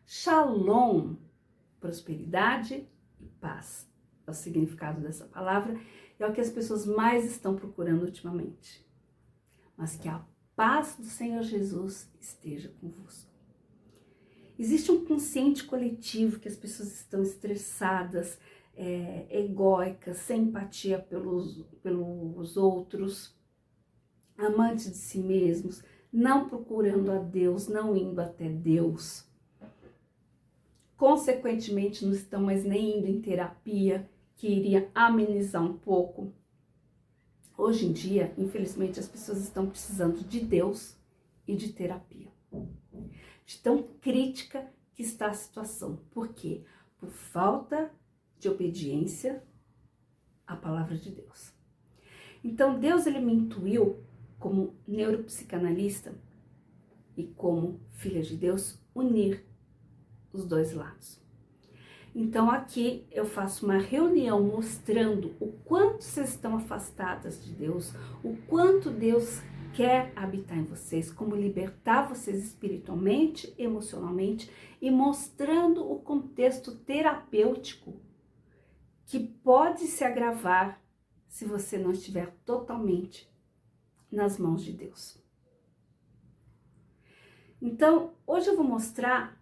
Shalom, prosperidade e paz. É o significado dessa palavra, é o que as pessoas mais estão procurando ultimamente. Mas que a paz do Senhor Jesus esteja convosco. Existe um consciente coletivo que as pessoas estão estressadas, egóicas, sem empatia pelos outros, amantes de si mesmos, não procurando a Deus, não indo até Deus. Consequentemente, não estão mais nem indo em terapia, que iria amenizar um pouco. Hoje em dia, infelizmente, as pessoas estão precisando de Deus e de terapia. De tão crítica que está a situação. Por quê? Por falta de obediência à palavra de Deus. Então, Deus ele me intuiu como neuropsicanalista e como filha de Deus, unir os dois lados. Então aqui eu faço uma reunião mostrando o quanto vocês estão afastadas de Deus, o quanto Deus quer habitar em vocês, como libertar vocês espiritualmente, emocionalmente e mostrando o contexto terapêutico que pode se agravar se você não estiver totalmente nas mãos de Deus. Então, hoje eu vou mostrar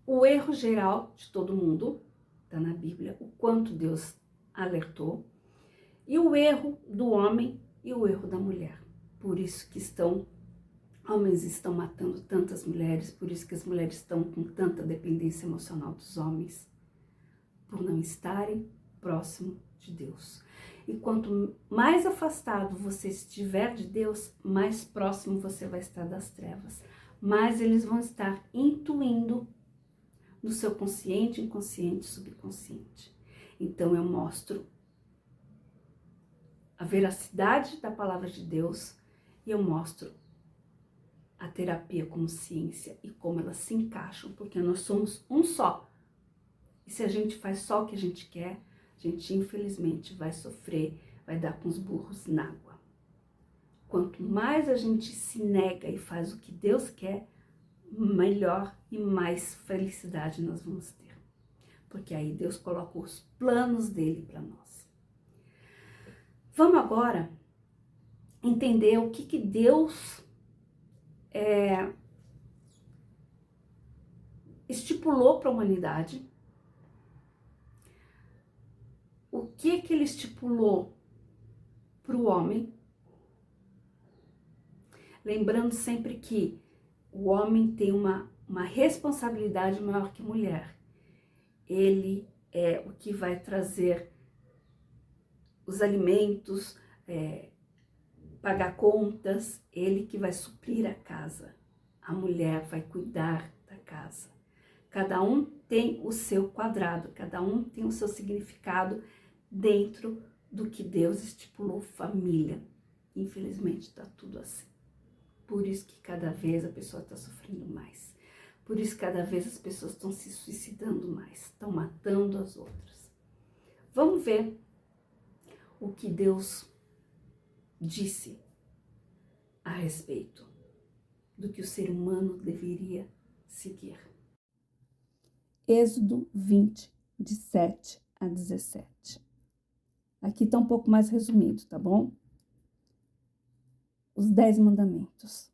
o erro geral de todo mundo, está na Bíblia, o quanto Deus alertou, e o erro do homem e o erro da mulher. Por isso que homens estão matando tantas mulheres, por isso que as mulheres estão com tanta dependência emocional dos homens, por não estarem próximo de Deus. E quanto mais afastado você estiver de Deus, mais próximo você vai estar das trevas. Mais eles vão estar intuindo no seu consciente, inconsciente, subconsciente. Então eu mostro a veracidade da palavra de Deus e eu mostro a terapia como ciência e como elas se encaixam, porque nós somos um só. E se a gente faz só o que a gente quer, a gente infelizmente vai sofrer, vai dar com os burros na água. Quanto mais a gente se nega e faz o que Deus quer, melhor e mais felicidade nós vamos ter. Porque aí Deus coloca os planos dele para nós. Vamos agora entender o que Deus estipulou para a humanidade. O que ele estipulou para o homem. Lembrando sempre que o homem tem uma responsabilidade maior que a mulher. Ele é o que vai trazer os alimentos, pagar contas, ele que vai suprir a casa. A mulher vai cuidar da casa. Cada um tem o seu quadrado, cada um tem o seu significado dentro do que Deus estipulou família. Infelizmente está tudo assim. Por isso que cada vez a pessoa está sofrendo mais. Por isso que cada vez as pessoas estão se suicidando mais, estão matando as outras. Vamos ver o que Deus disse a respeito do que o ser humano deveria seguir. Êxodo 20, de 7 a 17. Aqui está um pouco mais resumido, tá bom? Os 10 mandamentos.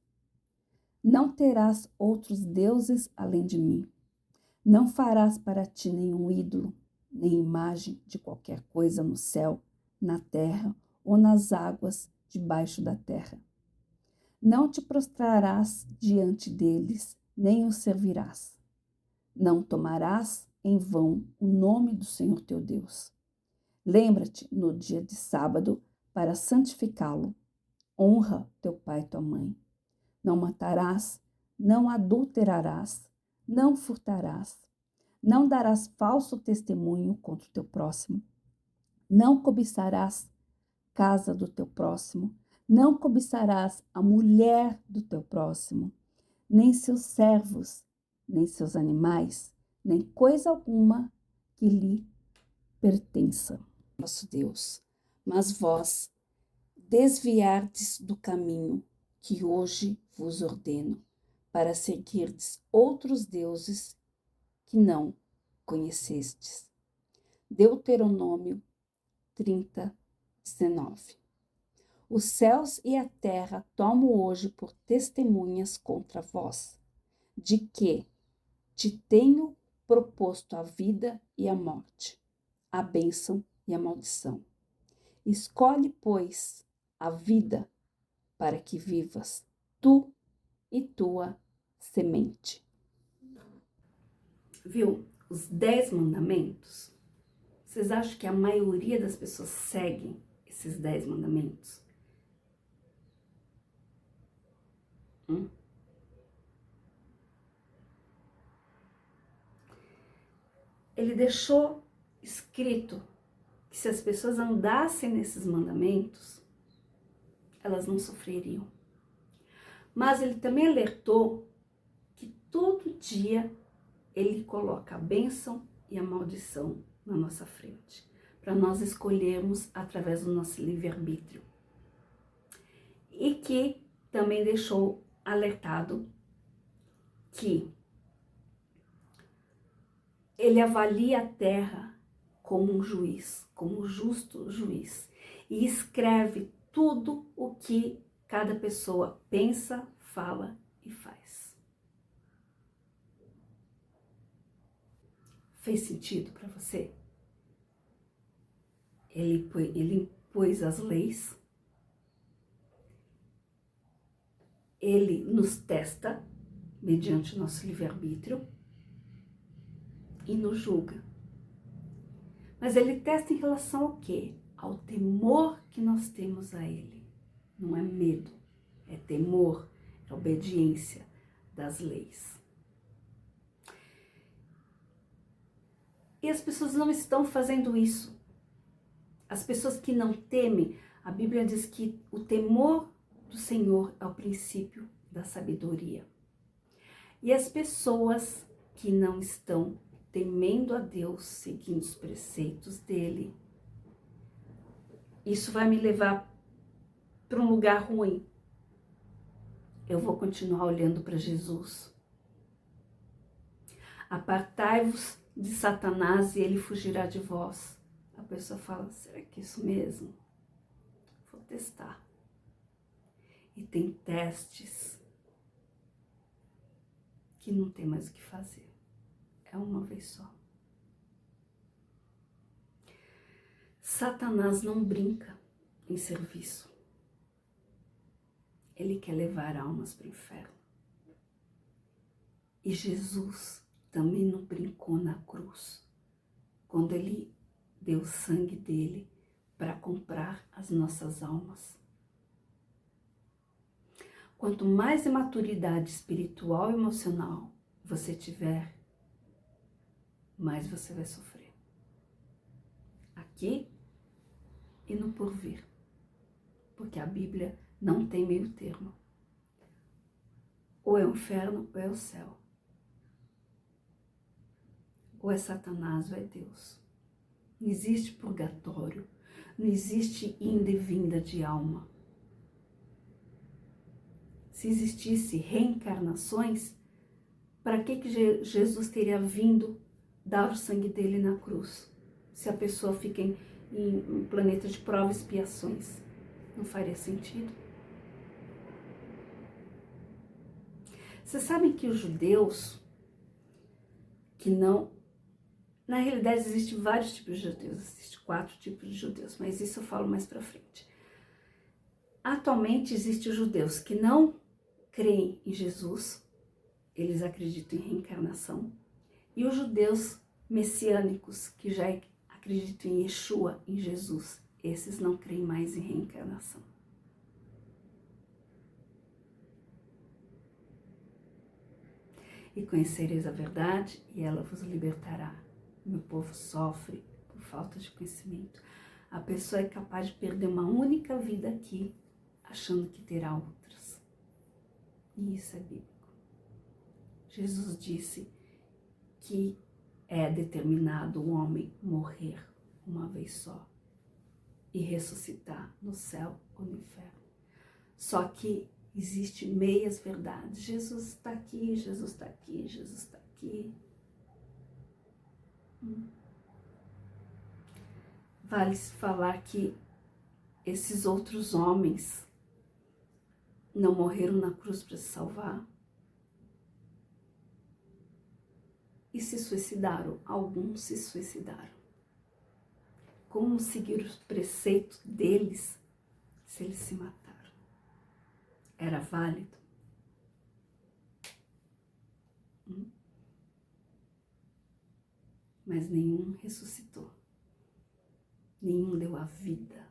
Não terás outros deuses além de mim. Não farás para ti nenhum ídolo, nem imagem de qualquer coisa no céu, na terra ou nas águas debaixo da terra. Não te prostrarás diante deles, nem os servirás. Não tomarás em vão o nome do Senhor teu Deus. Lembra-te no dia de sábado para santificá-lo. Honra teu pai e tua mãe. Não matarás, não adulterarás, não furtarás, não darás falso testemunho contra o teu próximo, não cobiçarás casa do teu próximo, não cobiçarás a mulher do teu próximo, nem seus servos, nem seus animais, nem coisa alguma que lhe pertença. Nosso Deus, mas vós desviardes do caminho que hoje vos ordeno, para seguirdes outros deuses que não conhecestes. Deuteronômio 30, 19. Os céus e a terra tomo hoje por testemunhas contra vós, de que te tenho proposto a vida e a morte, a bênção e a maldição. Escolhe, pois, a vida para que vivas, tu e tua semente. Viu? Os 10 mandamentos. Vocês acham que a maioria das pessoas seguem esses 10 mandamentos? Ele deixou escrito que se as pessoas andassem nesses mandamentos, elas não sofreriam. Mas ele também alertou que todo dia ele coloca a bênção e a maldição na nossa frente, para nós escolhermos através do nosso livre-arbítrio. E que também deixou alertado que ele avalia a terra como um juiz, como um justo juiz, e escreve tudo o que cada pessoa pensa, fala e faz. Fez sentido para você? Ele impôs as leis, ele nos testa mediante o nosso livre-arbítrio e nos julga. Mas ele testa em relação ao quê? Ao temor que nós temos a ele. Não é medo, é temor, é obediência das leis. E as pessoas não estão fazendo isso. As pessoas que não temem, a Bíblia diz que o temor do Senhor é o princípio da sabedoria. E as pessoas que não estão temendo a Deus, seguindo os preceitos dele, isso vai me levar para um lugar ruim. Eu vou continuar olhando para Jesus. Apartai-vos de Satanás e ele fugirá de vós. A pessoa fala, será que é isso mesmo? Vou testar. E tem testes que não tem mais o que fazer. É uma vez só. Satanás não brinca em serviço. Ele quer levar almas para o inferno. E Jesus também não brincou na cruz, quando ele deu o sangue dele para comprar as nossas almas. Quanto mais imaturidade espiritual e emocional você tiver, mais você vai sofrer. Aqui e no porvir. Porque a Bíblia não tem meio termo. Ou é o inferno ou é o céu. Ou é Satanás ou é Deus. Não existe purgatório. Não existe ida e vinda de alma. Se existisse reencarnações, para que Jesus teria vindo dar o sangue dele na cruz? Se a pessoa fica em um planeta de provas e expiações, não faria sentido. Vocês sabem que os judeus, que não... Na realidade, existem vários tipos de judeus, existem 4 tipos de judeus, mas isso eu falo mais pra frente. Atualmente, existem os judeus que não creem em Jesus, eles acreditam em reencarnação, e os judeus messiânicos, que já acreditam em Yeshua, em Jesus, esses não creem mais em reencarnação. E conhecereis a verdade, e ela vos libertará. Meu povo sofre por falta de conhecimento. A pessoa é capaz de perder uma única vida aqui, achando que terá outras. E isso é bíblico. Jesus disse que é determinado o homem morrer uma vez só e ressuscitar no céu ou no inferno. Só que existem meias verdades. Jesus está aqui, Jesus está aqui, Jesus está aqui. Vale-se falar que esses outros homens não morreram na cruz para se salvar e se suicidaram. Alguns se suicidaram. Como seguir os preceitos deles se eles se mataram? Era válido? Mas nenhum ressuscitou. Nenhum deu a vida.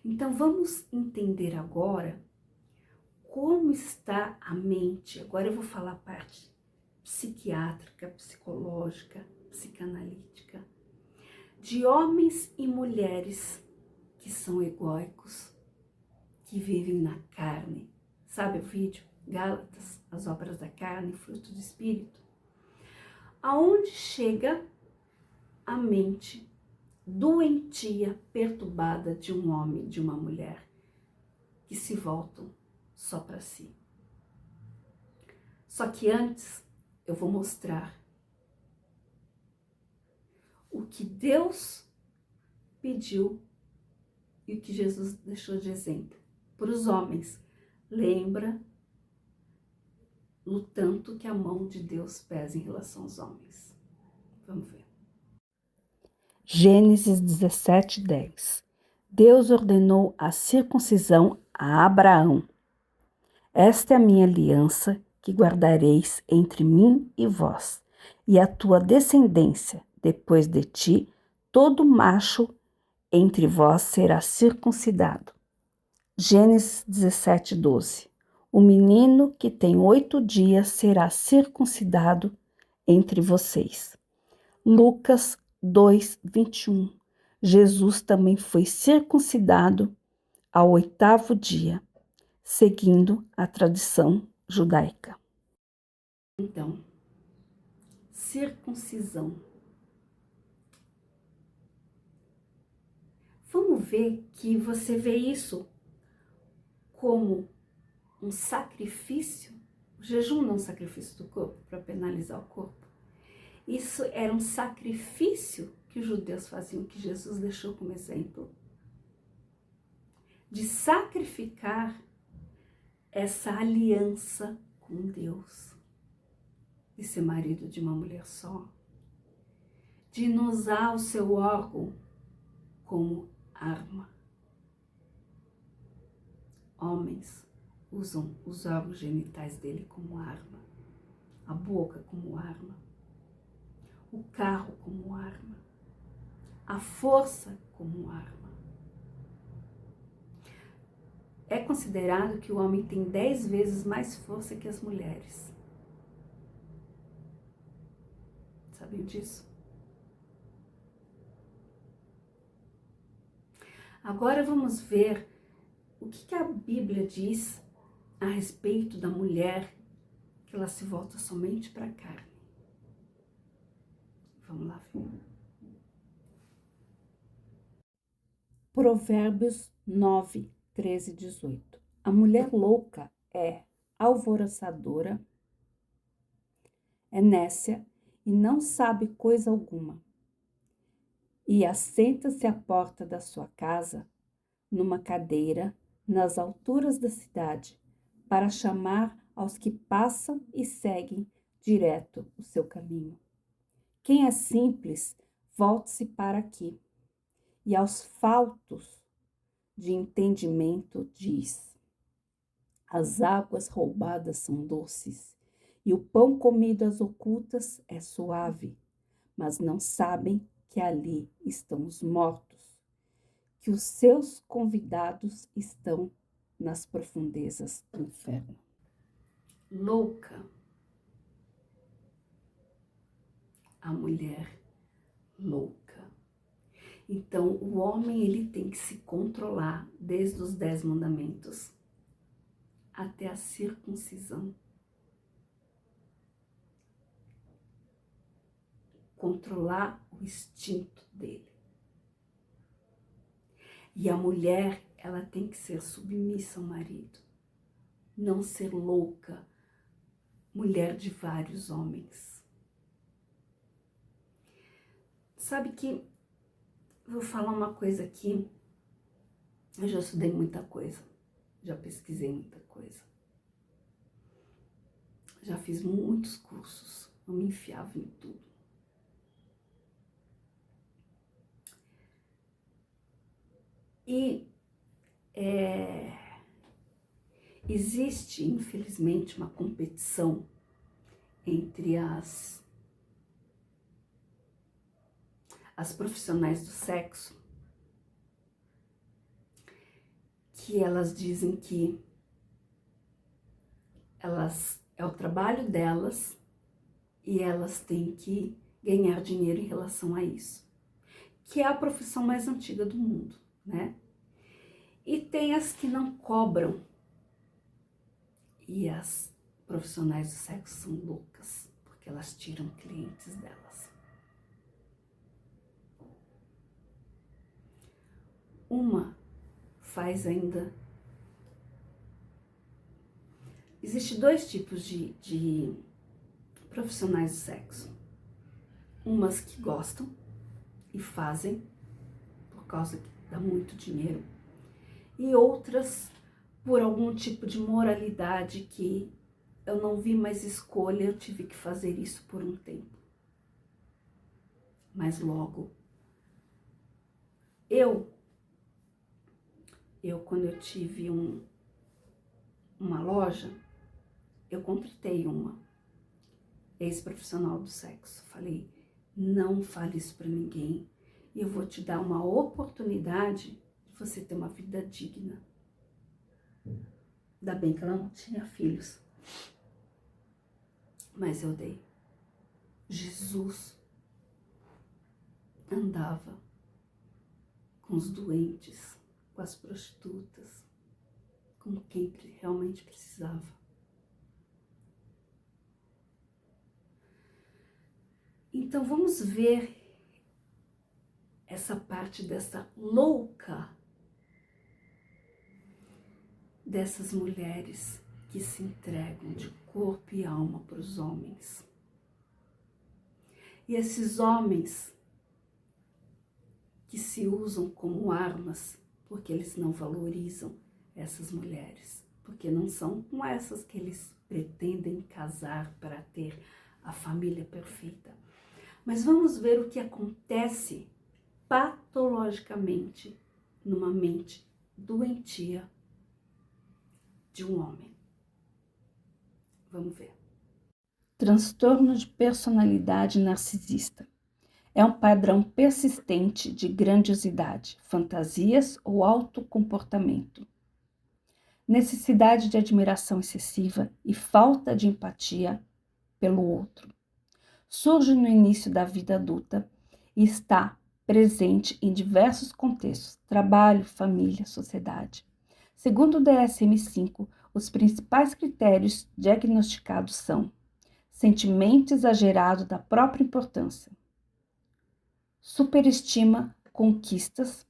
Então vamos entender agora como está a mente. Agora eu vou falar a parte psiquiátrica, psicológica, psicanalítica, de homens e mulheres que são egóicos, que vivem na carne. Sabe o vídeo? Gálatas, as obras da carne, fruto do espírito. Aonde chega a mente doentia, perturbada de um homem, de uma mulher, que se voltam só para si. Só que antes eu vou mostrar o que Deus pediu e o que Jesus deixou de exemplo para os homens. Lembra o tanto que a mão de Deus pesa em relação aos homens. Vamos ver. Gênesis 17:10. Deus ordenou a circuncisão a Abraão. Esta é a minha aliança que guardareis entre mim e vós, e a tua descendência, depois de ti, todo macho entre vós será circuncidado. Gênesis 17:12. O menino que tem 8 dias será circuncidado entre vocês. Lucas 2:21. Jesus também foi circuncidado ao 8º dia, seguindo a tradição judaica. Então, circuncisão. Vamos ver que você vê isso como um sacrifício. O jejum não é um sacrifício do corpo, para penalizar o corpo. Isso era um sacrifício que os judeus faziam, que Jesus deixou como exemplo. De sacrificar essa aliança com Deus. De ser marido de uma mulher só. De não usar o seu órgão como arma. Homens usam os órgãos genitais dele como arma. A boca como arma. O carro como arma. A força como arma. É considerado que o homem tem 10 vezes mais força que as mulheres. Sabiam disso? Agora vamos ver o que a Bíblia diz a respeito da mulher, que ela se volta somente para a carne. Vamos lá ver. Provérbios 9, 13 e 18. A mulher louca é alvoroçadora, é nécia e não sabe coisa alguma. E assenta-se à porta da sua casa, numa cadeira, nas alturas da cidade, para chamar aos que passam e seguem direto o seu caminho. Quem é simples, volte-se para aqui. E aos faltos de entendimento diz: as águas roubadas são doces, e o pão comido às ocultas é suave, mas não sabem que ali estão os mortos, que os seus convidados estão nas profundezas do inferno. Louca. A mulher louca. Então, o homem ele tem que se controlar desde os 10 mandamentos até a circuncisão. Controlar o instinto dele. E a mulher, ela tem que ser submissa ao marido. Não ser louca, mulher de vários homens. Sabe que vou falar uma coisa aqui. Eu já estudei muita coisa, já pesquisei muita coisa. Já fiz muitos cursos, eu me enfiava em tudo. E existe, infelizmente, uma competição entre as profissionais do sexo, que elas dizem que é o trabalho delas e elas têm que ganhar dinheiro em relação a isso, que é a profissão mais antiga do mundo, né? E tem as que não cobram, e as profissionais do sexo são loucas, porque elas tiram clientes delas. Uma faz ainda... Existem dois tipos de profissionais do sexo. Umas que gostam e fazem por causa que dá muito dinheiro, e outras por algum tipo de moralidade que eu não vi mais escolha, eu tive que fazer isso por um tempo. Mas logo, quando eu tive uma loja, eu contratei uma ex-profissional do sexo. Falei, não fale isso para ninguém, e eu vou te dar uma oportunidade de você ter uma vida digna. Ainda bem que ela não tinha filhos, mas eu dei. Jesus andava com os doentes, com as prostitutas, com quem realmente precisava. Então vamos ver essa parte dessa louca, dessas mulheres que se entregam de corpo e alma para os homens. E esses homens que se usam como armas, porque eles não valorizam essas mulheres, porque não são com essas que eles pretendem casar para ter a família perfeita. Mas vamos ver o que acontece patologicamente numa mente doentia de um homem. Vamos ver. Transtorno de personalidade narcisista. É um padrão persistente de grandiosidade, fantasias ou alto comportamento. Necessidade de admiração excessiva e falta de empatia pelo outro. Surge no início da vida adulta e está presente em diversos contextos: trabalho, família, sociedade. Segundo o DSM-5, os principais critérios diagnosticados são: sentimento exagerado da própria importância, superestima conquistas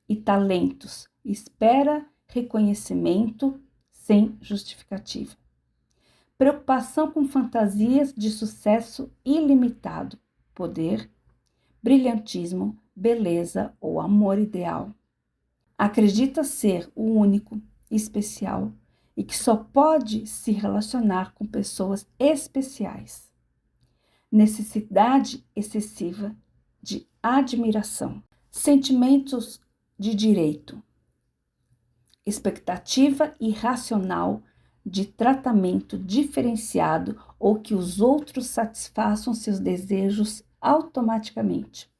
e talentos, espera reconhecimento sem justificativa, preocupação com fantasias de sucesso ilimitado, poder, brilhantismo, beleza ou amor ideal. Acredita ser o único, especial e que só pode se relacionar com pessoas especiais. Necessidade excessiva de admiração, sentimentos de direito, expectativa irracional de tratamento diferenciado ou que os outros satisfaçam seus desejos automaticamente.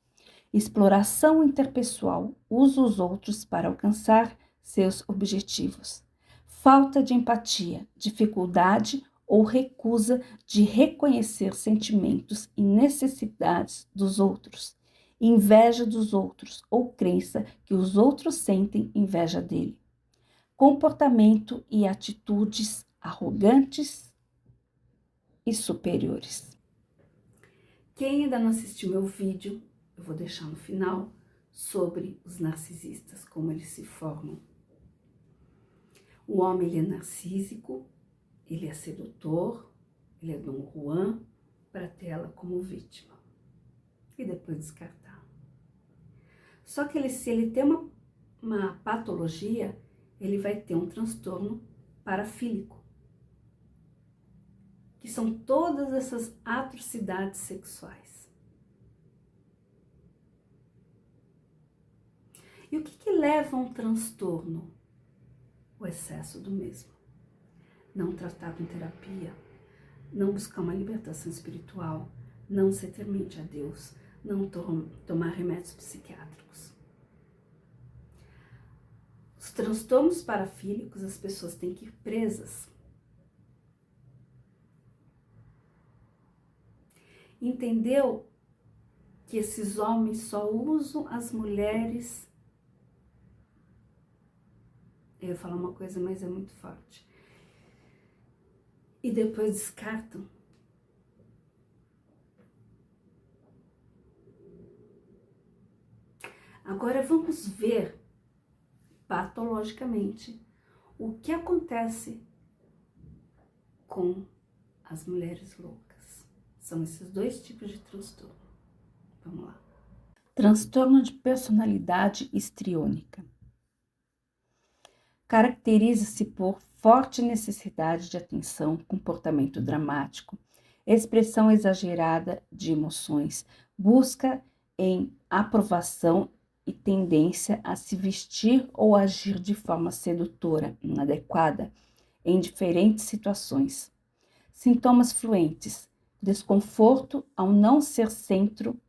Exploração interpessoal, usa os outros para alcançar seus objetivos. Falta de empatia, dificuldade ou recusa de reconhecer sentimentos e necessidades dos outros. Inveja dos outros ou crença que os outros sentem inveja dele. Comportamento e atitudes arrogantes e superiores. Quem ainda não assistiu meu vídeo, eu vou deixar no final, sobre os narcisistas, como eles se formam. O homem, ele é narcísico, ele é sedutor, ele é Dom Juan, para ter ela como vítima. E depois descartar. Só que se ele tem uma patologia, ele vai ter um transtorno parafílico, que são todas essas atrocidades sexuais. E o que leva a um transtorno? O excesso do mesmo. Não tratar com terapia, não buscar uma libertação espiritual, não ser temente a Deus, não tomar remédios psiquiátricos. Os transtornos parafílicos, as pessoas têm que ir presas. Entendeu que esses homens só usam as mulheres? Eu ia falar uma coisa, mas é muito forte. E depois descartam. Agora vamos ver patologicamente o que acontece com as mulheres loucas. São esses dois tipos de transtorno. Vamos lá. Transtorno de personalidade histriônica. Caracteriza-se por forte necessidade de atenção, comportamento dramático, expressão exagerada de emoções, busca em aprovação e tendência a se vestir ou agir de forma sedutora, inadequada, em diferentes situações. Sintomas fluentes: desconforto ao não ser centro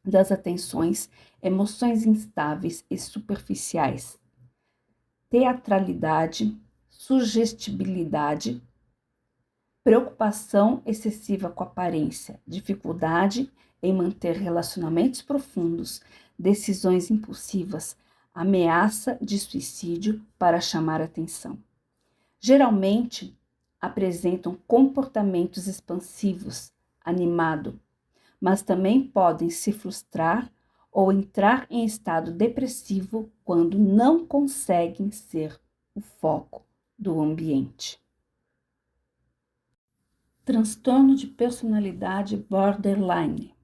das atenções, emoções instáveis e superficiais, teatralidade, sugestibilidade, preocupação excessiva com a aparência, dificuldade em manter relacionamentos profundos, decisões impulsivas, ameaça de suicídio para chamar atenção. Geralmente, apresentam comportamentos expansivos, animado, mas também podem se frustrar ou entrar em estado depressivo quando não conseguem ser o foco do ambiente. Transtorno de personalidade borderline,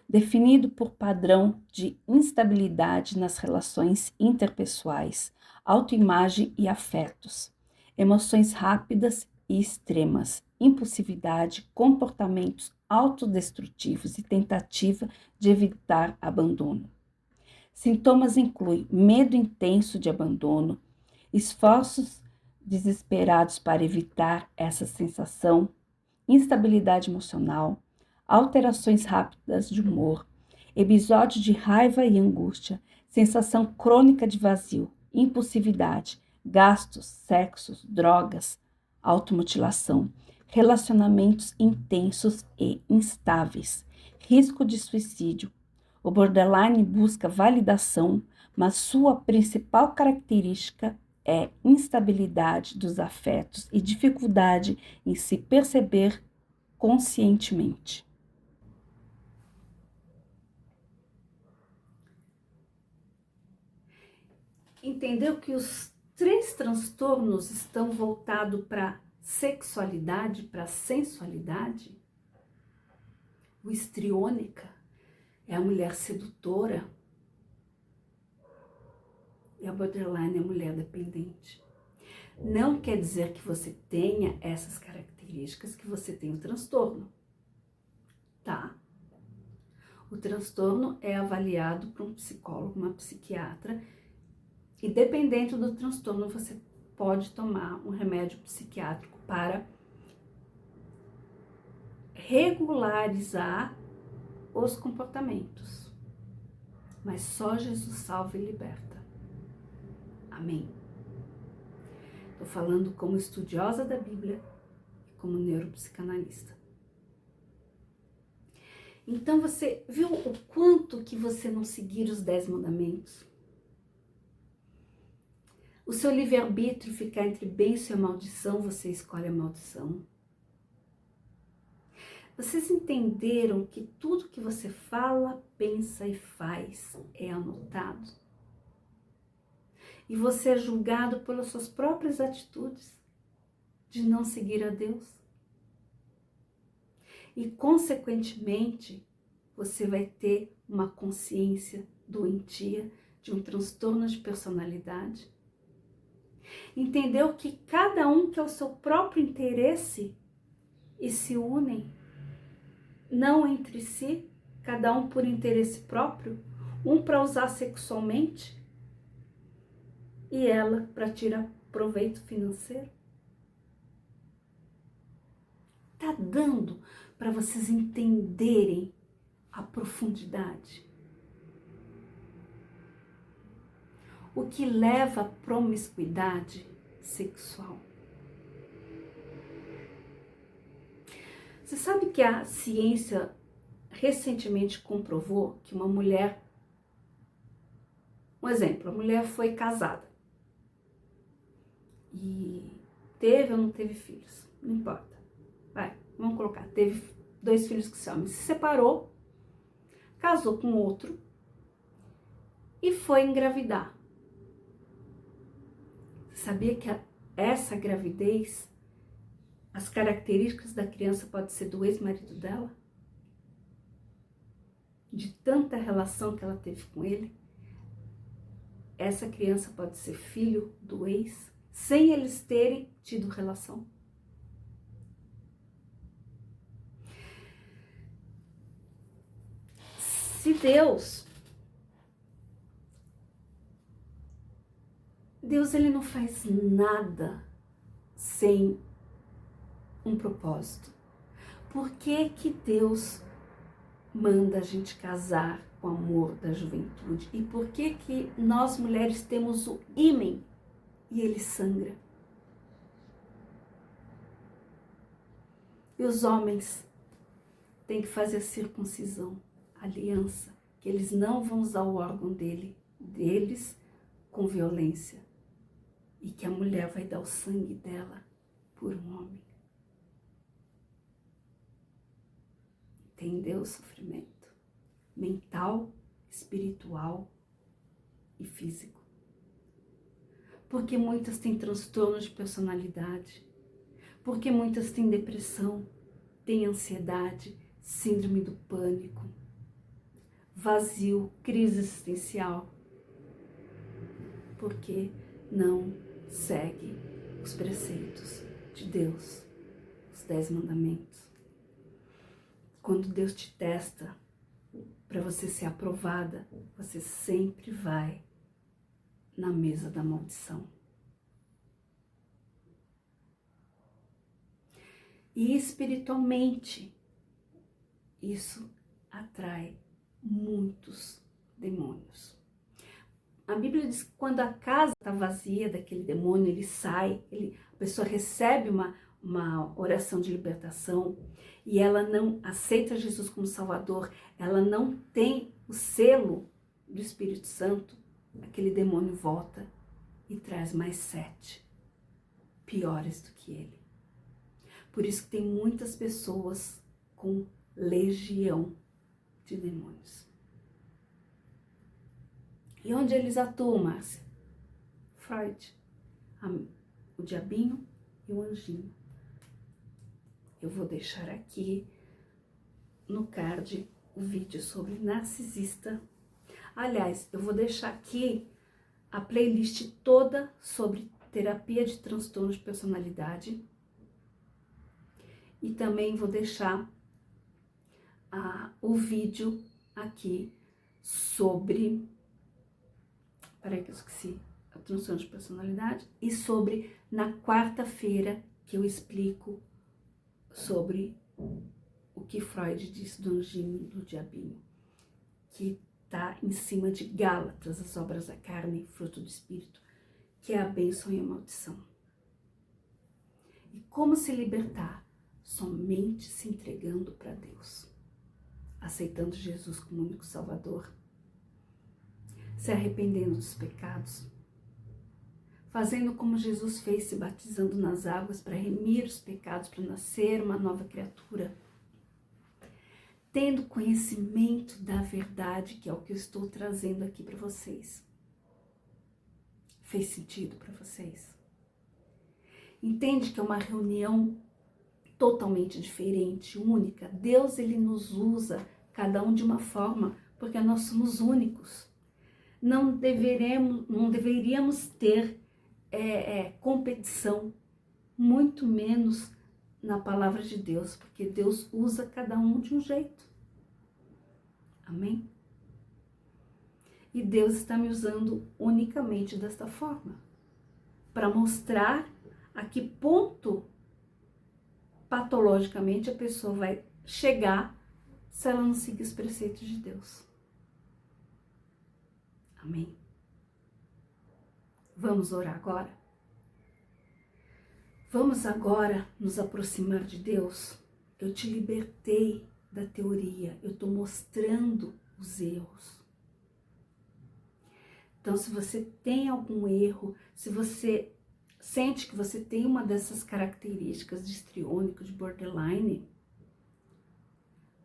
definido por padrão de instabilidade nas relações interpessoais, autoimagem e afetos, emoções rápidas e extremas, impulsividade, comportamentos autodestrutivos e tentativa de evitar abandono. Sintomas incluem medo intenso de abandono, esforços desesperados para evitar essa sensação, instabilidade emocional, alterações rápidas de humor, episódios de raiva e angústia, sensação crônica de vazio, impulsividade, gastos, sexos, drogas, automutilação, relacionamentos intensos e instáveis, risco de suicídio. O borderline busca validação, mas sua principal característica é instabilidade dos afetos e dificuldade em se perceber conscientemente. Entendeu que os 3 transtornos estão voltados para sexualidade, para sensualidade? O histriônica é a mulher sedutora e a borderline é a mulher dependente. Não quer dizer que você tenha essas características, que você tem o transtorno, tá? O transtorno é avaliado por um psicólogo, uma psiquiatra, e dependendo do transtorno, você pode tomar um remédio psiquiátrico para regularizar os comportamentos. Mas só Jesus salva e liberta. Amém. Estou falando como estudiosa da Bíblia e como neuropsicanalista. Então você viu o quanto que você não seguir os 10 mandamentos? O seu livre-arbítrio ficar entre bênção e maldição, você escolhe a maldição. Vocês entenderam que tudo que você fala, pensa e faz é anotado? E você é julgado pelas suas próprias atitudes de não seguir a Deus? E, consequentemente, você vai ter uma consciência doentia, de um transtorno de personalidade. Entendeu que cada um quer o seu próprio interesse e se unem, não entre si, cada um por interesse próprio, um para usar sexualmente e ela para tirar proveito financeiro. Tá dando para vocês entenderem a profundidade? O que leva à promiscuidade sexual. Você sabe que a ciência recentemente comprovou que uma mulher, um exemplo, a mulher foi casada e teve ou não teve filhos, não importa, vamos colocar, teve 2 filhos que esse homem se separou, casou com outro e foi engravidar. Você sabia que essa gravidez, as características da criança podem ser do ex-marido dela? De tanta relação que ela teve com ele, essa criança pode ser filho do ex, sem eles terem tido relação. Se Deus ele não faz nada sem um propósito. Por que que Deus manda a gente casar com o amor da juventude? E por que que nós mulheres temos o ímen e ele sangra? E os homens têm que fazer a circuncisão, a aliança, que eles não vão usar o órgão deles com violência. E que a mulher vai dar o sangue dela por um homem. Entendeu o sofrimento? Mental, espiritual e físico. Porque muitas têm transtorno de personalidade. Porque muitas têm depressão, têm ansiedade, síndrome do pânico, vazio, crise existencial. Porque não segue os preceitos de Deus, os 10 mandamentos. Quando Deus te testa para você ser aprovada, você sempre vai na mesa da maldição. E espiritualmente, isso atrai muitos demônios. A Bíblia diz que quando a casa está vazia daquele demônio, ele sai, a pessoa recebe uma oração de libertação e ela não aceita Jesus como Salvador, ela não tem o selo do Espírito Santo, aquele demônio volta e traz mais 7 piores do que ele. Por isso que tem muitas pessoas com legião de demônios. E onde eles atuam, Márcia? Freud, o diabinho e o anjinho. Eu vou deixar aqui no card o vídeo sobre narcisista. Aliás, eu vou deixar aqui a playlist toda sobre terapia de transtorno de personalidade. E também vou deixar o vídeo aqui sobre... Peraí que eu esqueci. A transtorno de personalidade. E sobre, na quarta-feira, que eu explico sobre o que Freud disse do anjinho e do diabinho. Que está em cima de Gálatas, as obras da carne, fruto do Espírito, que é a bênção e a maldição. E como se libertar? Somente se entregando para Deus, aceitando Jesus como único Salvador, se arrependendo dos pecados, fazendo como Jesus fez, se batizando nas águas para remir os pecados, para nascer uma nova criatura, tendo conhecimento da verdade, que é o que eu estou trazendo aqui para vocês. Fez sentido para vocês? Entende que é uma reunião totalmente diferente, única. Deus, ele nos usa, cada um de uma forma, porque nós somos únicos. não deveríamos ter competição, muito menos na palavra de Deus, porque Deus usa cada um de um jeito. Amém? E Deus está me usando unicamente desta forma, para mostrar a que ponto patologicamente a pessoa vai chegar se ela não seguir os preceitos de Deus. Amém? Vamos orar agora? Vamos agora nos aproximar de Deus? Eu te libertei da teoria, eu estou mostrando os erros. Então, se você tem algum erro, se você sente que você tem uma dessas características de histriônico, de borderline,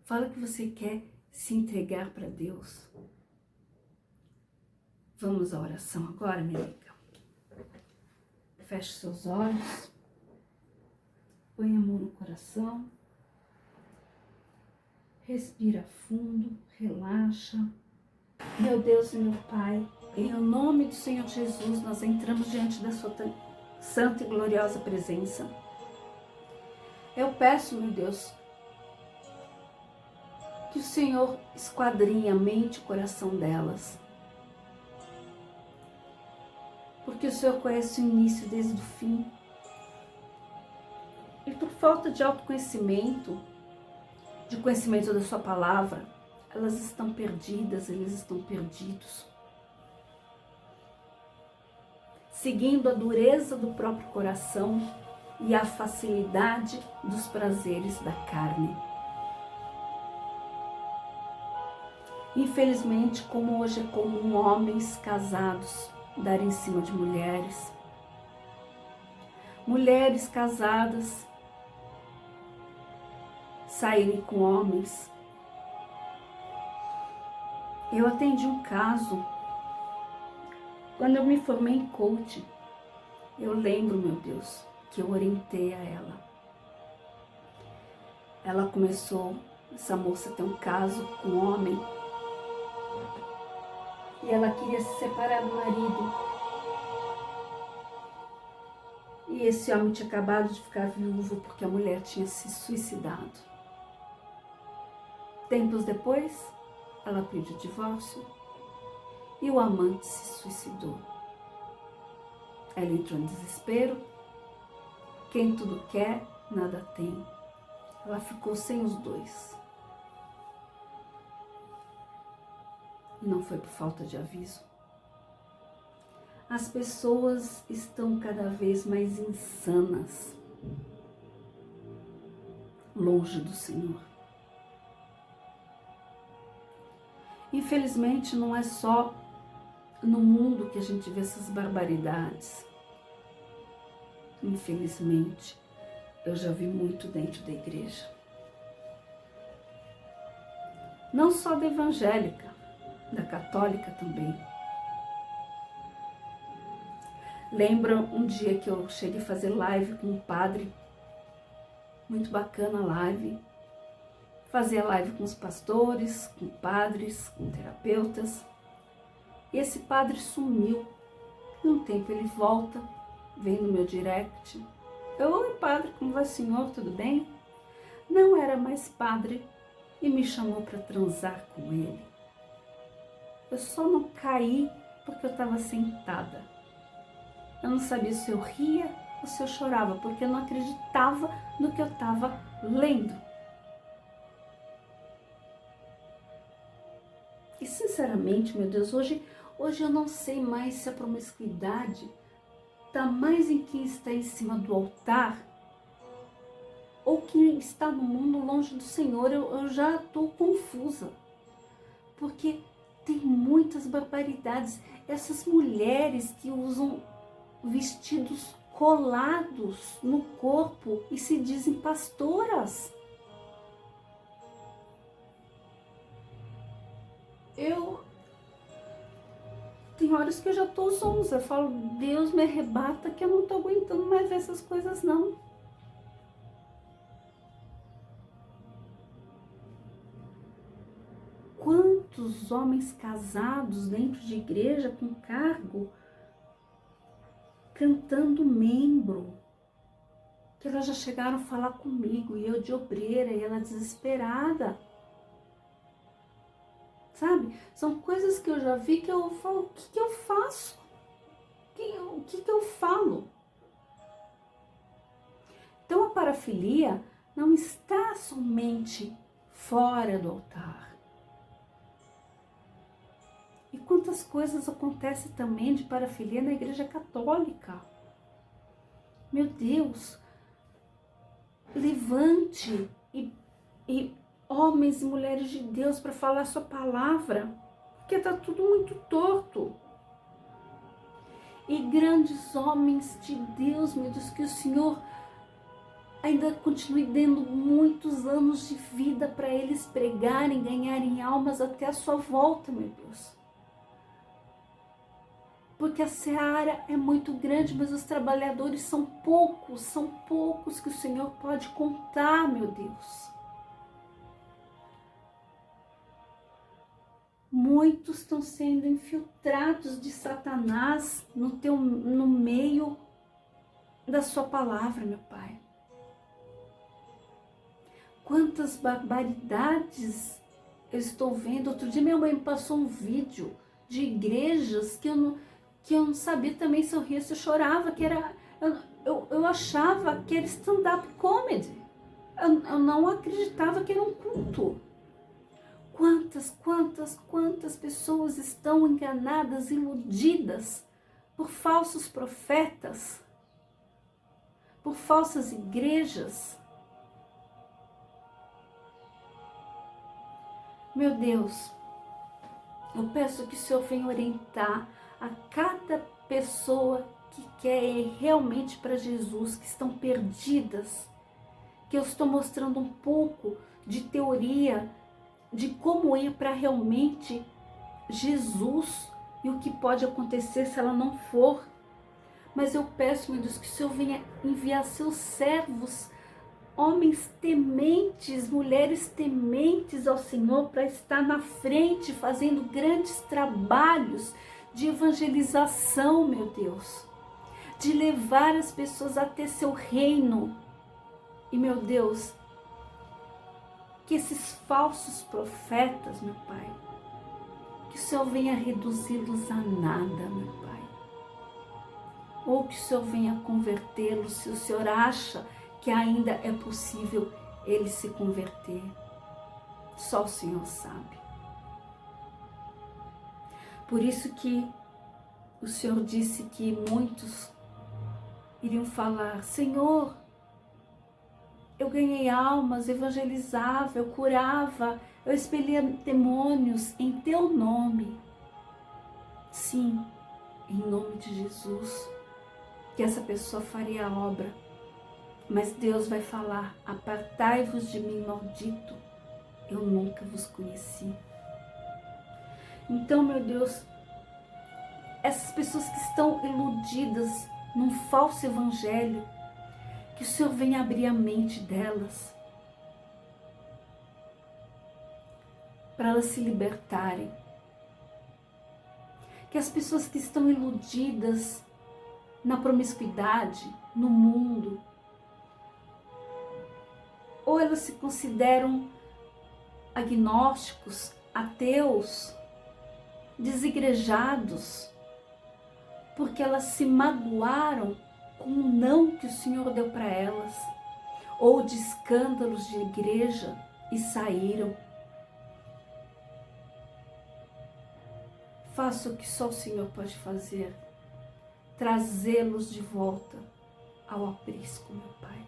fala que você quer se entregar para Deus. Vamos à oração agora, minha amiga. Feche seus olhos. Põe a mão no coração. Respira fundo, relaxa. Meu Deus e meu Pai, em nome do Senhor Jesus, nós entramos diante da sua santa e gloriosa presença. Eu peço, meu Deus, que o Senhor esquadrinhe a mente e o coração delas. Porque o Senhor conhece o início desde o fim. E por falta de autoconhecimento, de conhecimento da sua palavra, elas estão perdidas, eles estão perdidos. Seguindo a dureza do próprio coração e a facilidade dos prazeres da carne. Infelizmente, como hoje é comum homens casados darem em cima de mulheres, mulheres casadas saírem com homens. Eu atendi um caso, quando eu me formei em coaching, eu lembro, meu Deus, que eu orientei a ela. Ela começou, essa moça tem um caso com um homem, e ela queria se separar do marido. E esse homem tinha acabado de ficar viúvo porque a mulher tinha se suicidado. Tempos depois, ela pediu divórcio e o amante se suicidou. Ela entrou em desespero. Quem tudo quer, nada tem. Ela ficou sem os dois. E não foi por falta de aviso. As pessoas estão cada vez mais insanas, longe do Senhor. Infelizmente, não é só no mundo que a gente vê essas barbaridades. Infelizmente, eu já vi muito dentro da igreja. Não só da evangélica, da católica também. Lembra um dia que eu cheguei a fazer live com um padre, muito bacana a live. Fazia live com os pastores, com padres, com terapeutas. E esse padre sumiu. E um tempo ele volta, vem no meu direct. Oi, padre, como vai, senhor? Tudo bem? Não era mais padre e me chamou para transar com ele. Eu só não caí porque eu estava sentada. Eu não sabia se eu ria ou se eu chorava, porque eu não acreditava no que eu estava lendo. E sinceramente, meu Deus, hoje eu não sei mais se a promiscuidade está mais em quem está em cima do altar ou quem está no mundo longe do Senhor. Eu já estou confusa, porque tem muitas barbaridades. Essas mulheres que usam vestidos colados no corpo e se dizem pastoras. Tem horas que eu já tô zonza, eu falo, Deus me arrebata que eu não tô aguentando mais ver essas coisas não. quantos homens casados dentro de igreja com cargo cantando membro, que elas já chegaram a falar comigo, e eu de obreira, e ela desesperada. Sabe? São coisas que eu já vi que eu falo, o que eu faço? O que eu falo? Então a parafilia não está somente fora do altar. E quantas coisas acontecem também de parafilia na Igreja Católica. Meu Deus, levante e homens e mulheres de Deus para falar a sua palavra, porque está tudo muito torto. E grandes homens de Deus, meu Deus, que o Senhor ainda continue dando muitos anos de vida para eles pregarem, ganharem almas até a sua volta, meu Deus. Porque a seara é muito grande, mas os trabalhadores são poucos que o Senhor pode contar, meu Deus. Muitos estão sendo infiltrados de Satanás no meio da sua palavra, meu Pai. Quantas barbaridades eu estou vendo. Outro dia minha mãe me passou um vídeo de igrejas que eu não sabia também se eu ria, se eu chorava, que era... Eu achava que era stand-up comedy. Eu não acreditava que era um culto. Quantas pessoas estão enganadas, iludidas por falsos profetas, por falsas igrejas. Meu Deus, eu peço que o Senhor venha orientar a cada pessoa que quer ir realmente para Jesus, que estão perdidas, que eu estou mostrando um pouco de teoria de como ir para realmente Jesus e o que pode acontecer se ela não for. Mas eu peço, meu Deus, que o Senhor venha enviar seus servos, homens tementes, mulheres tementes ao Senhor, para estar na frente, fazendo grandes trabalhos de evangelização, meu Deus, de levar as pessoas até seu reino. E, meu Deus, que esses falsos profetas, meu Pai, que o Senhor venha reduzi-los a nada, meu Pai. Ou que o Senhor venha convertê-los, se o Senhor acha que ainda é possível ele se converter. Só o Senhor sabe. Por isso que o Senhor disse que muitos iriam falar: Senhor, eu ganhei almas, evangelizava, eu curava, eu expelia demônios em teu nome. Sim, em nome de Jesus, que essa pessoa faria a obra. Mas Deus vai falar: apartai-vos de mim, maldito, eu nunca vos conheci. Então, meu Deus, essas pessoas que estão iludidas num falso evangelho, que o Senhor venha abrir a mente delas, para elas se libertarem. Que as pessoas que estão iludidas na promiscuidade, no mundo, ou elas se consideram agnósticos, ateus, desigrejados, porque elas se magoaram com o não que o Senhor deu para elas, ou de escândalos de igreja e saíram. Faça o que só o Senhor pode fazer, trazê-los de volta ao aprisco, meu Pai.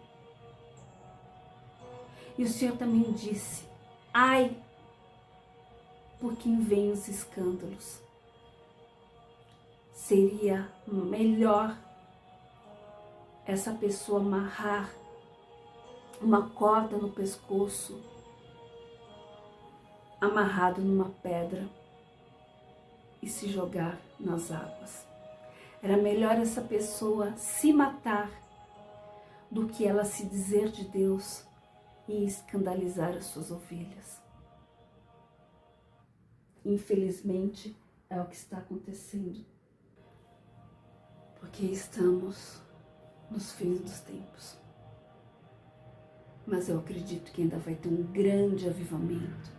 E o Senhor também disse: ai, por quem vem os escândalos. Seria melhor essa pessoa amarrar uma corda no pescoço, amarrado numa pedra e se jogar nas águas. Era melhor essa pessoa se matar do que ela se dizer de Deus e escandalizar as suas ovelhas. infelizmente, é o que está acontecendo. Porque estamos nos fins dos tempos. Mas eu acredito que ainda vai ter um grande avivamento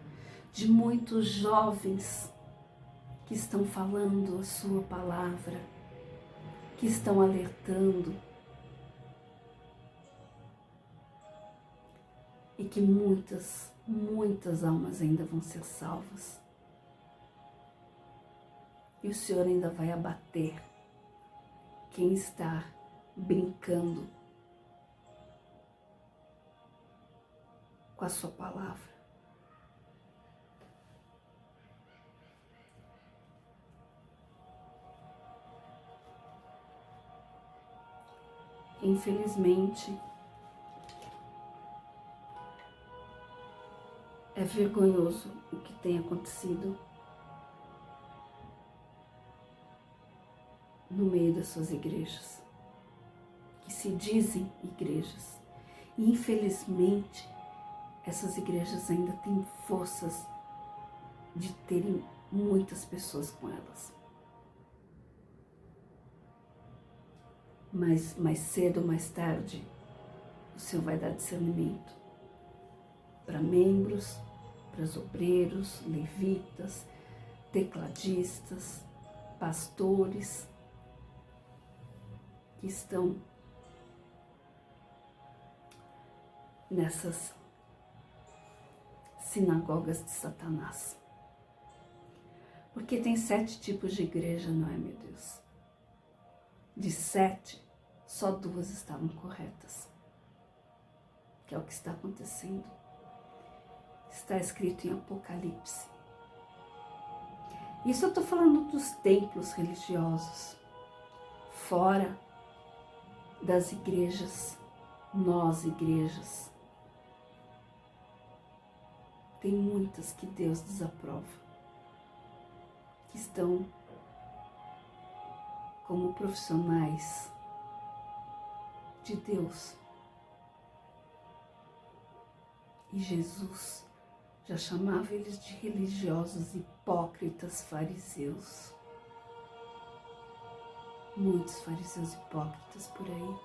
de muitos jovens que estão falando a sua palavra, que estão alertando, e que muitas almas ainda vão ser salvas. E o Senhor ainda vai abater quem está brincando com a sua palavra. Infelizmente, é vergonhoso o que tem acontecido no meio das suas igrejas, que se dizem igrejas. E infelizmente, essas igrejas ainda têm forças de terem muitas pessoas com elas. Mas mais cedo ou mais tarde, o Senhor vai dar discernimento para membros, para os obreiros, levitas, tecladistas, pastores que estão nessas sinagogas de Satanás. Porque tem 7 tipos de igreja, não é, meu Deus? De 7, só 2 estavam corretas. Que é o que está acontecendo. Está escrito em Apocalipse. Isso eu estou falando dos templos religiosos. Fora das igrejas, nós igrejas. Tem muitas que Deus desaprova. Que estão como profissionais de Deus. E Jesus já chamava eles de religiosos, hipócritas, fariseus. Muitos fariseus hipócritas por aí.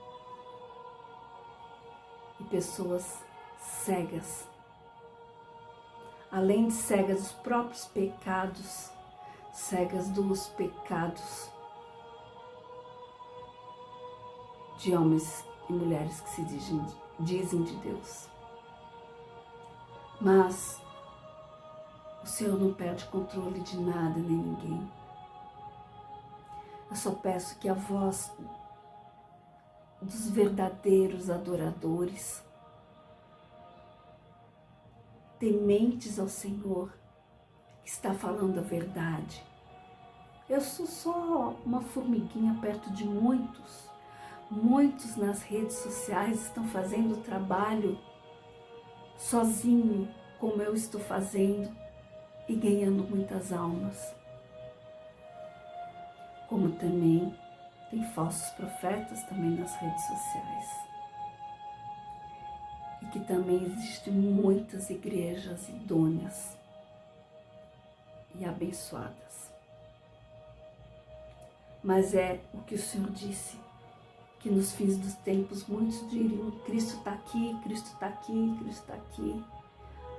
E pessoas cegas. Além de cegas dos próprios pecados, cegas dos pecados de homens e mulheres que se dizem de Deus. Mas o Senhor não perde controle de nada nem ninguém. Eu só peço que a voz dos verdadeiros adoradores, tementes ao Senhor, que está falando a verdade. Eu sou só uma formiguinha perto de muitos. Muitos nas redes sociais estão fazendo o trabalho sozinho, como eu estou fazendo, e ganhando muitas almas. Como também tem falsos profetas também nas redes sociais. E que também existem muitas igrejas idôneas e abençoadas. Mas é o que o Senhor disse, que nos fins dos tempos muitos diriam: Cristo está aqui, Cristo está aqui, Cristo está aqui.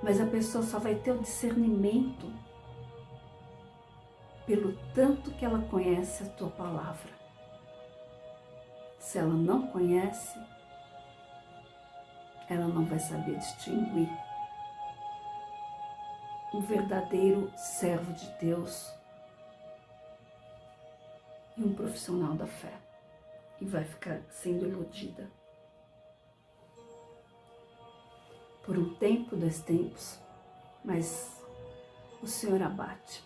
Mas a pessoa só vai ter o discernimento pelo tanto que ela conhece a tua palavra. Se ela não conhece, ela não vai saber distinguir um verdadeiro servo de Deus e um profissional da fé. E vai ficar sendo iludida. Por um tempo, 2 tempos, mas o Senhor abate.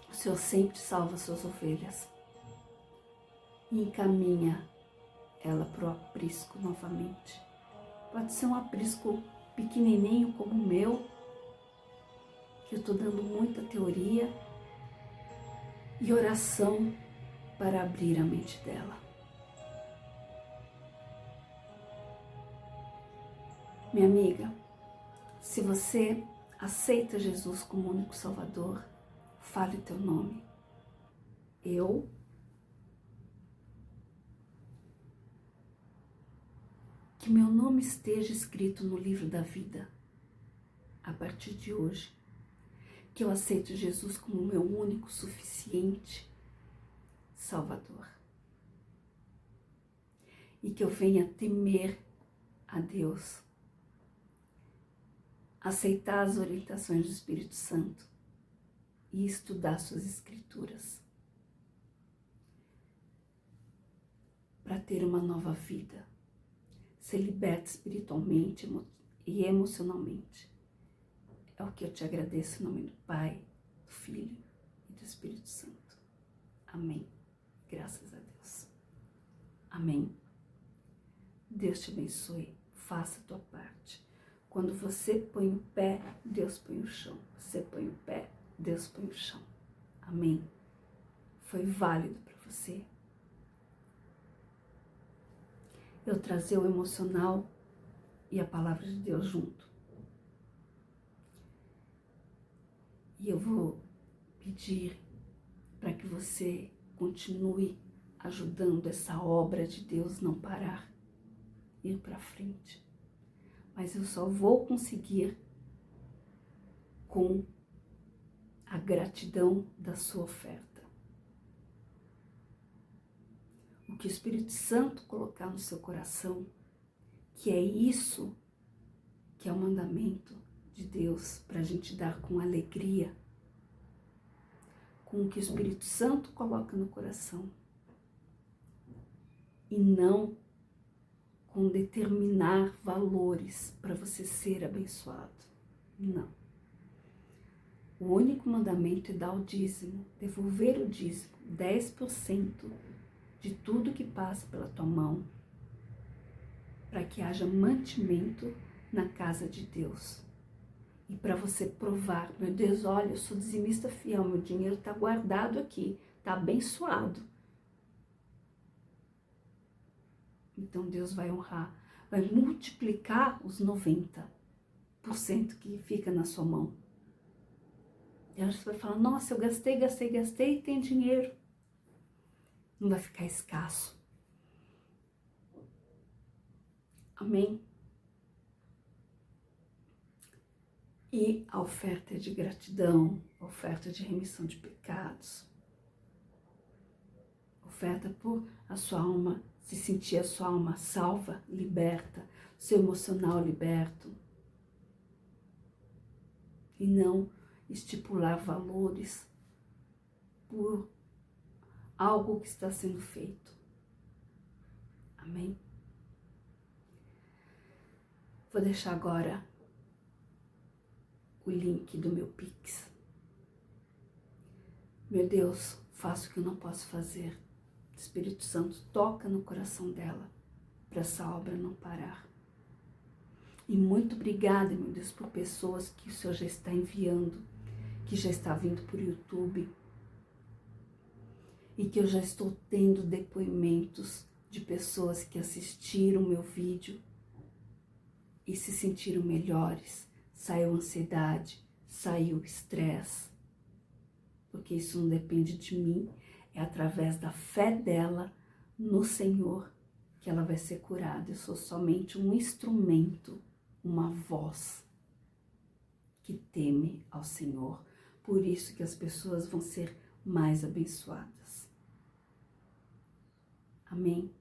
O Senhor sempre salva suas ovelhas e encaminha ela para o aprisco novamente. Pode ser um aprisco pequenininho como o meu, que eu estou dando muita teoria e oração para abrir a mente dela. Minha amiga, se você aceita Jesus como único Salvador, Fale teu nome. Eu que meu nome esteja escrito no livro da vida a partir de hoje. Que eu aceito Jesus como meu único, suficiente Salvador. E que eu venha temer a Deus, aceitar as orientações do Espírito Santo e estudar suas escrituras para ter uma nova vida, ser liberto espiritualmente e emocionalmente. É o que eu te agradeço em nome do Pai, do Filho e do Espírito Santo. Amém. Graças a Deus. Amém. Deus te abençoe. Faça a tua parte. Quando você põe o pé, Deus põe o chão. Você põe o pé, Deus põe o chão. Amém. Foi válido para você eu trazer o emocional e a palavra de Deus junto. E eu vou pedir para que você continue ajudando essa obra de Deus não parar, ir para frente. Mas eu só vou conseguir com a gratidão da sua oferta. O que o Espírito Santo colocar no seu coração, que é isso que é o mandamento de Deus para a gente dar com alegria, com o que o Espírito Santo coloca no coração e não com determinar valores para você ser abençoado. Não. O único mandamento é dar o dízimo, devolver o dízimo, 10% de tudo que passa pela tua mão, para que haja mantimento na casa de Deus. E para você provar, meu Deus, olha, eu sou dizimista fiel, meu dinheiro está guardado aqui, está abençoado. Então Deus vai honrar, vai multiplicar os 90% que fica na sua mão. E aí você vai falar, nossa, eu gastei e tem dinheiro. Não vai ficar escasso. Amém? E a oferta é de gratidão, a oferta de remissão de pecados, oferta por a sua alma, se sentir a sua alma salva, liberta, seu emocional liberto. E não estipular valores por algo que está sendo feito. Amém? Vou deixar agora o link do meu Pix. Meu Deus, faço o que eu não posso fazer. O Espírito Santo toca no coração dela para essa obra não parar. E muito obrigada, meu Deus, por pessoas que o Senhor já está enviando, que já está vindo por YouTube e que eu já estou tendo depoimentos de pessoas que assistiram o meu vídeo e se sentiram melhores. Saiu ansiedade, saiu estresse, porque isso não depende de mim, é através da fé dela no Senhor que ela vai ser curada. Eu sou somente um instrumento, uma voz que teme ao Senhor. Por isso que as pessoas vão ser mais abençoadas. Amém?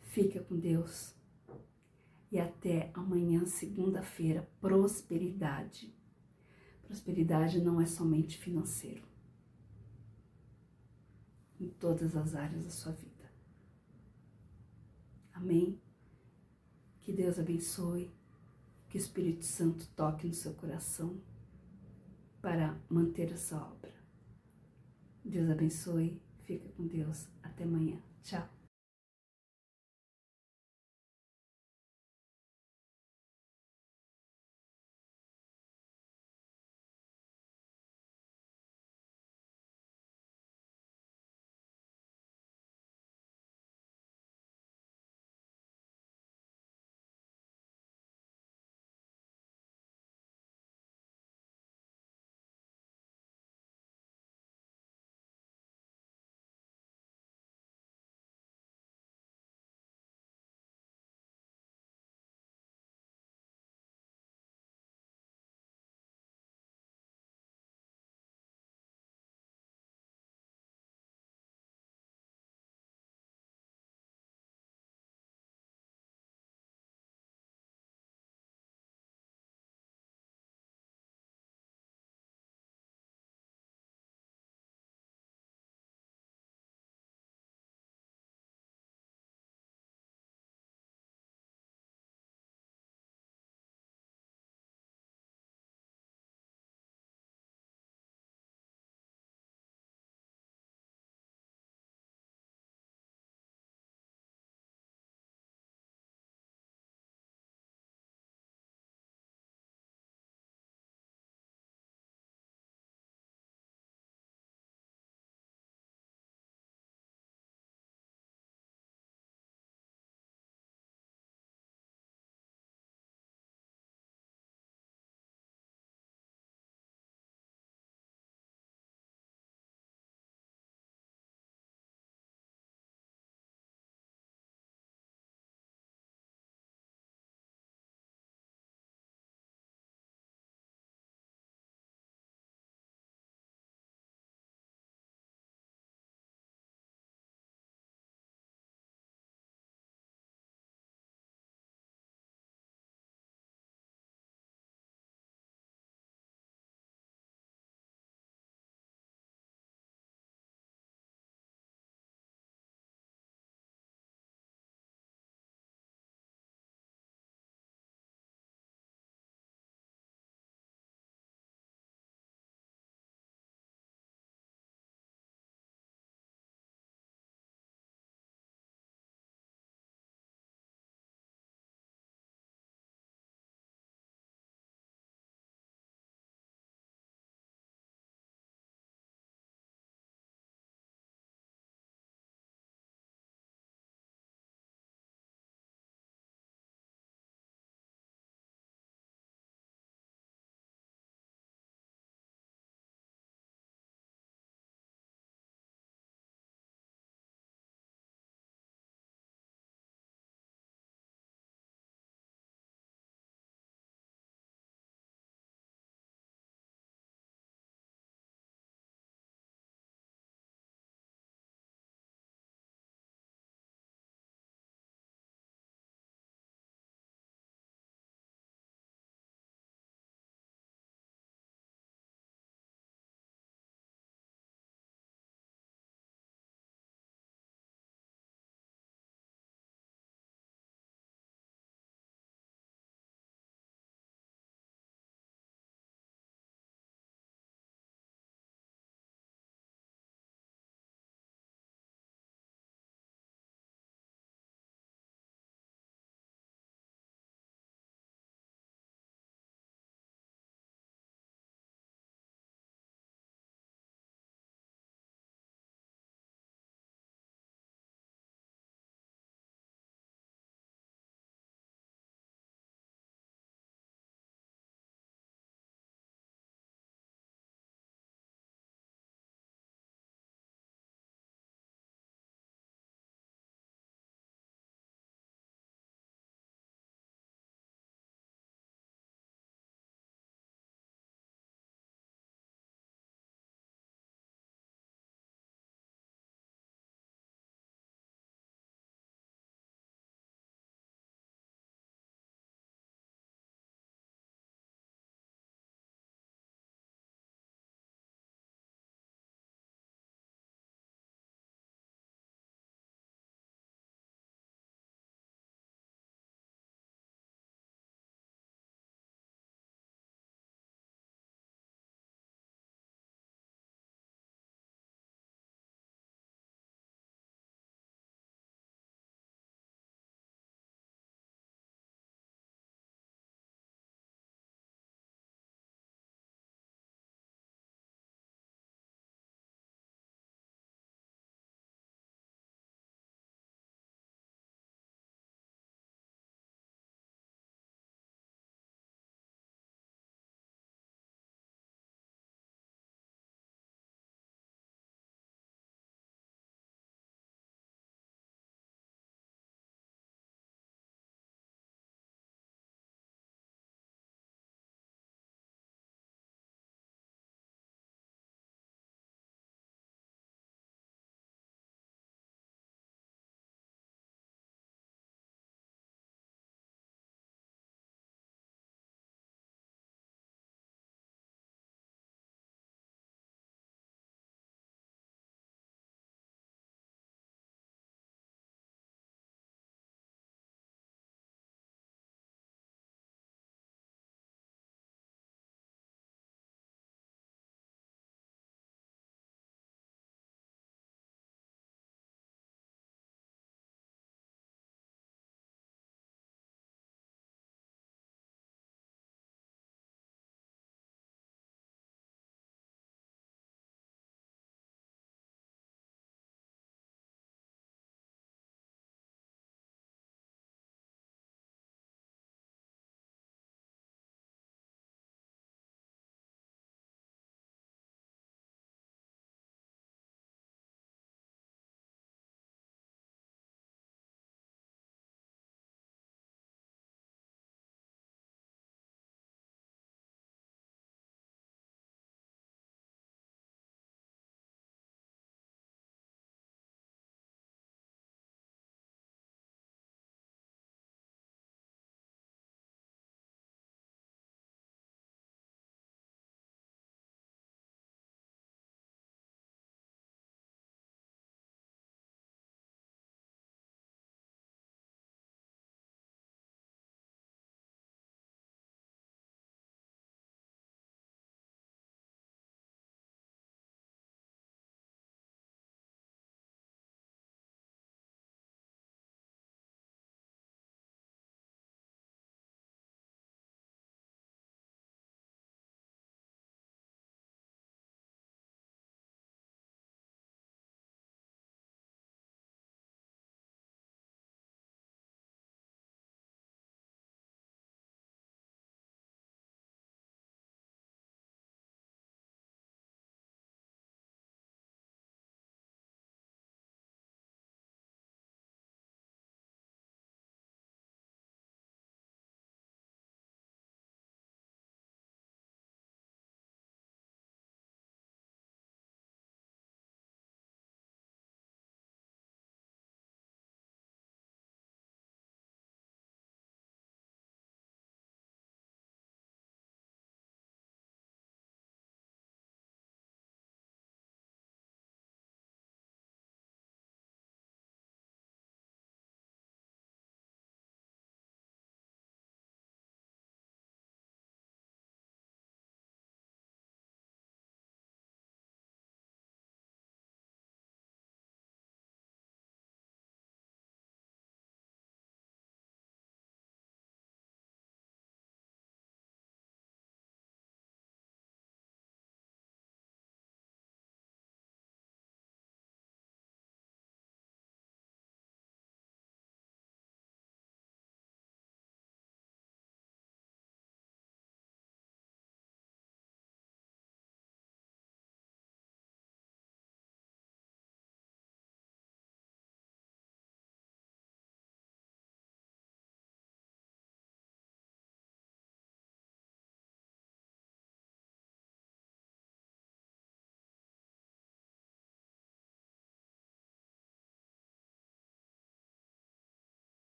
Fica com Deus. E até amanhã, segunda-feira, prosperidade. Prosperidade não é somente financeiro. Em todas as áreas da sua vida. Amém? Que Deus abençoe. Que o Espírito Santo toque no seu coração para manter essa obra. Deus abençoe. Fica com Deus. Até amanhã. Tchau.